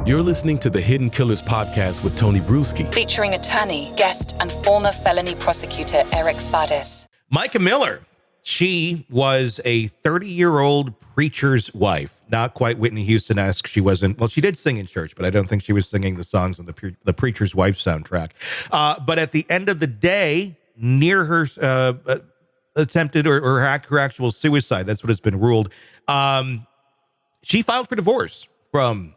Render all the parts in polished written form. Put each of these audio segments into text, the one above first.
You're listening to the Hidden Killers podcast with Tony Bruschi, featuring attorney, guest, and former felony prosecutor Eric Faddis. Mica Miller, she was a 30-year-old preacher's wife. Not quite Whitney Houston-esque. She wasn't, well, she did sing in church, but I don't think she was singing the songs on the Preacher's Wife soundtrack. But at the end of the day, near her attempted or her actual suicide, that's what has been ruled, she filed for divorce from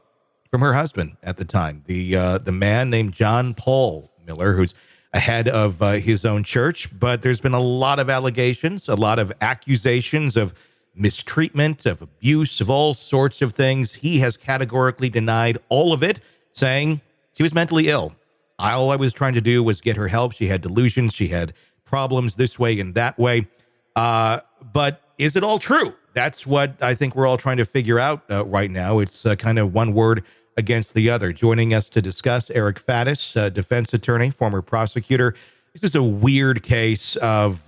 her husband at the time, the man named John Paul Miller, who's a head of his own church. But there's been a lot of allegations, a lot of accusations of mistreatment, of abuse, of all sorts of things. He has categorically denied all of it, saying she was mentally ill. All I was trying to do was get her help. She had delusions. She had problems this way and that way. But is it all true? That's what I think we're all trying to figure out right now. It's kind of one word against the other. Joining us to discuss, Eric Faddis, defense attorney, former prosecutor. This is a weird case of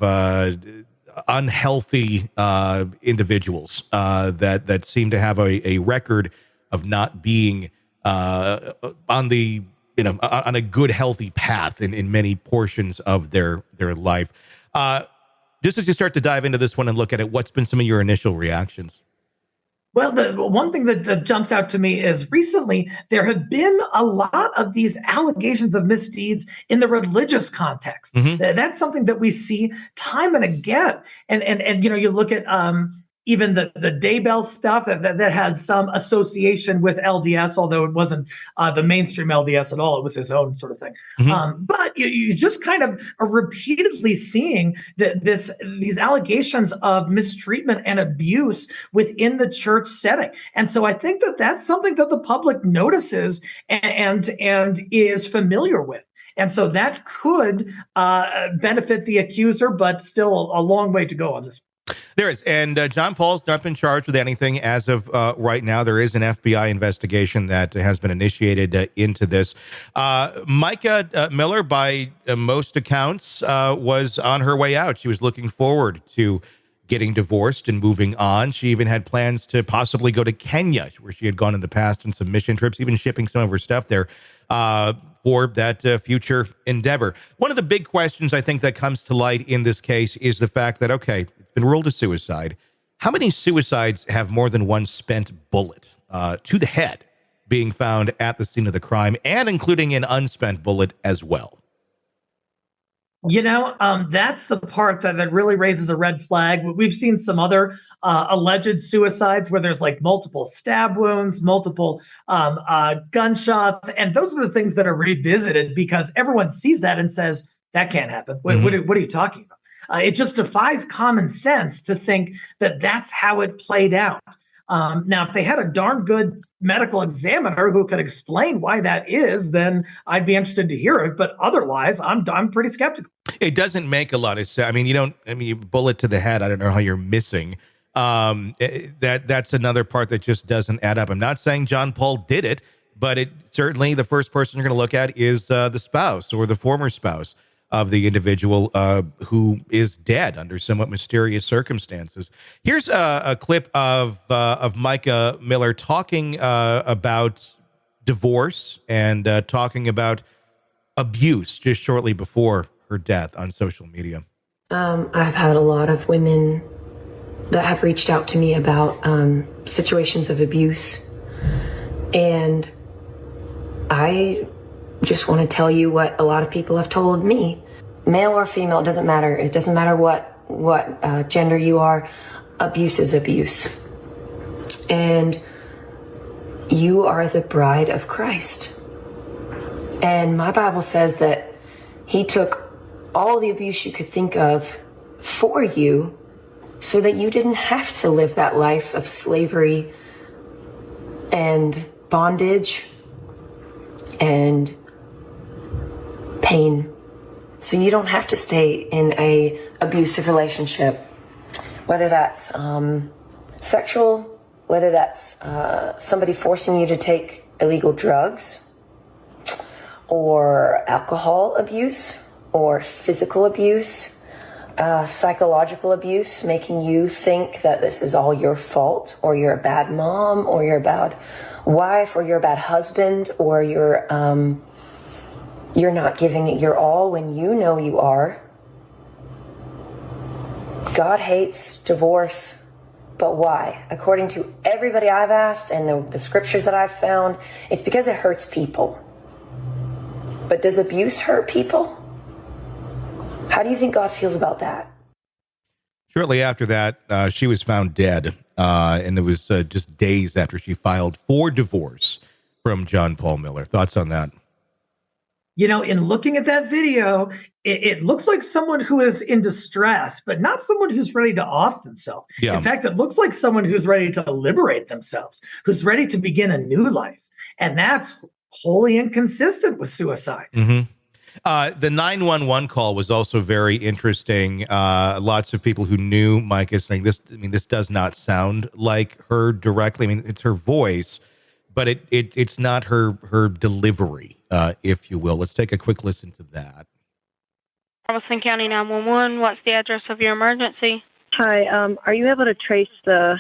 unhealthy individuals that seem to have a record of not being on a good, healthy path in many portions of their life. Just as you start to dive into this one and look at it, what's been some of your initial reactions? Well, the one thing that jumps out to me is recently there have been a lot of these allegations of misdeeds in the religious context. Mm-hmm. That's something that we see time and again. And you look at even the Daybell stuff that had some association with LDS, although it wasn't the mainstream LDS at all. It was his own sort of thing. Mm-hmm. But you just kind of are repeatedly seeing that these allegations of mistreatment and abuse within the church setting. And so I think that that's something that the public notices and is familiar with. And so that could benefit the accuser, but still a long way to go on this. There is. And John Paul's not been charged with anything as of right now. There is an FBI investigation that has been initiated into this. Mica Miller, by most accounts, was on her way out. She was looking forward to getting divorced and moving on. She even had plans to possibly go to Kenya, where she had gone in the past on some mission trips, even shipping some of her stuff there for that future endeavor. One of the big questions I think that comes to light in this case is the fact that, okay, it's been ruled a suicide. How many suicides have more than one spent bullet to the head being found at the scene of the crime, and including an unspent bullet as well? That's the part that really raises a red flag. We've seen some other alleged suicides where there's like multiple stab wounds, multiple gunshots. And those are the things that are revisited because everyone sees that and says, that can't happen. What are you talking about? It just defies common sense to think that that's how it played out. Now, if they had a darn good medical examiner who could explain why that is, then I'd be interested to hear it. But otherwise, I'm pretty skeptical. It doesn't make a lot of sense. I mean, bullet to the head. I don't know how you're missing. That's another part that just doesn't add up. I'm not saying John Paul did it, but it certainly the first person you're going to look at is the spouse or the former spouse of the individual who is dead under somewhat mysterious circumstances. Here's a clip of Mica Miller talking about divorce and talking about abuse just shortly before her death on social media. I've had a lot of women that have reached out to me about situations of abuse. And I just want to tell you what a lot of people have told me. Male or female, it doesn't matter. It doesn't matter what gender you are. Abuse is abuse. And you are the bride of Christ. And my Bible says that he took all the abuse you could think of for you so that you didn't have to live that life of slavery and bondage and pain. So you don't have to stay in a abusive relationship, whether that's sexual, whether that's somebody forcing you to take illegal drugs or alcohol abuse or physical abuse, psychological abuse, making you think that this is all your fault or you're a bad mom or you're a bad wife or you're a bad husband or you're not giving it your all when you know you are. God hates divorce, but why? According to everybody I've asked and the scriptures that I've found, it's because it hurts people. But does abuse hurt people? How do you think God feels about that? Shortly after that, she was found dead, and it was just days after she filed for divorce from John Paul Miller. Thoughts on that? You know, in looking at that video, it looks like someone who is in distress, but not someone who's ready to off themselves. Yeah. In fact, it looks like someone who's ready to liberate themselves, who's ready to begin a new life. And that's wholly inconsistent with suicide. Mm-hmm. The 911 call was also very interesting. Lots of people who knew Mica saying this. I mean, this does not sound like her directly. I mean, it's her voice, but it's not her delivery, if you will. Let's take a quick listen to that. Galveston County 911. What's the address of your emergency? Hi. Are you able to trace the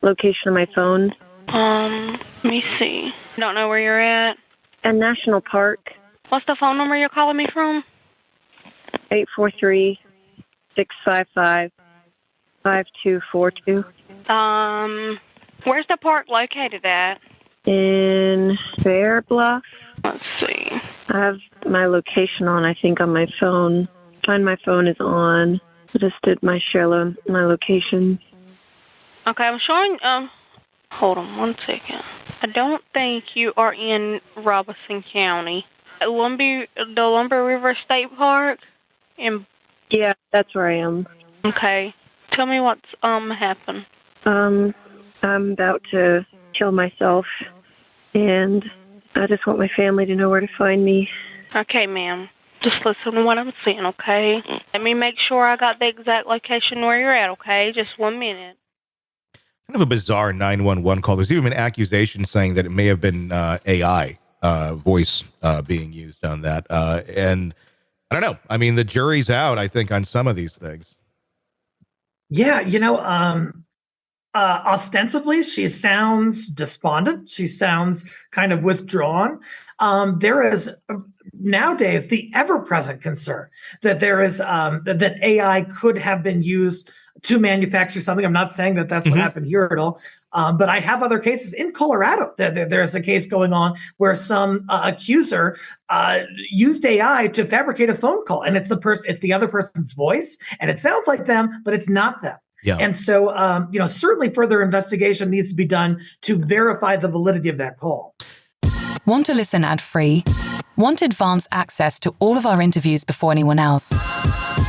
location of my phone? Let me see. Don't know where you're at. And National Park. What's the phone number you're calling me from? 843-655-5242. Where's the park located at? In Fair Bluff. Let's see. I have my location on, I think, on my phone. Find my phone is on. I just did my location. Okay, I'm showing, hold on one second. I don't think you are in Robeson County. The Lumber River State Park? Yeah, that's where I am. Okay. Tell me what's, happened. I'm about to kill myself, and I just want my family to know where to find me. Okay, ma'am. Just listen to what I'm saying, okay? Let me make sure I got the exact location where you're at, okay? Just 1 minute. Kind of a bizarre 911 call. There's even been accusations saying that it may have been AI voice being used on that. And I don't know. I mean, the jury's out, I think, on some of these things. Yeah, you know, ostensibly, she sounds despondent. She sounds kind of withdrawn. There is nowadays the ever-present concern that there is that AI could have been used to manufacture something. I'm not saying that that's what happened here at all, but I have other cases in Colorado. There's a case going on where some accuser used AI to fabricate a phone call, and it's the other person's voice, and it sounds like them, but it's not them. Yeah. And so, certainly further investigation needs to be done to verify the validity of that call. Want to listen ad-free? Want advanced access to all of our interviews before anyone else?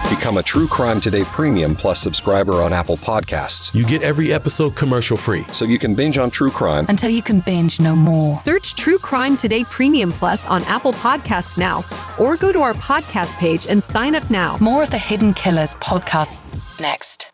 Become a True Crime Today Premium Plus subscriber on Apple Podcasts. You get every episode commercial free. So you can binge on true crime Until you can binge no more. Search True Crime Today Premium Plus on Apple Podcasts now, or go to our podcast page and sign up now. More of the Hidden Killers podcast next.